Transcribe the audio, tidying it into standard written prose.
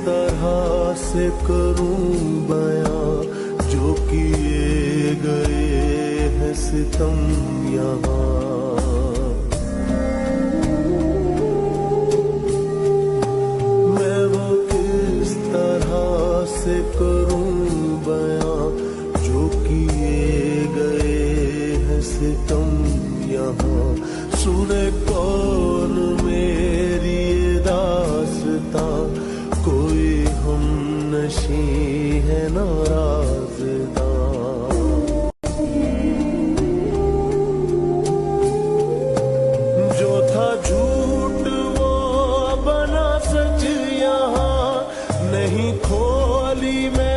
तरह से करूं बयां जो किए गए हैं सितम यहाँ। मैं वो किस तरह से करूं बयां जो किए गए हैं सितम यहाँ। सुने कौन मेरी ये दास्तां, कोई हम नशी है नाराज़दां। जो था झूठ वो बना सच यहाँ, नहीं खोली मैं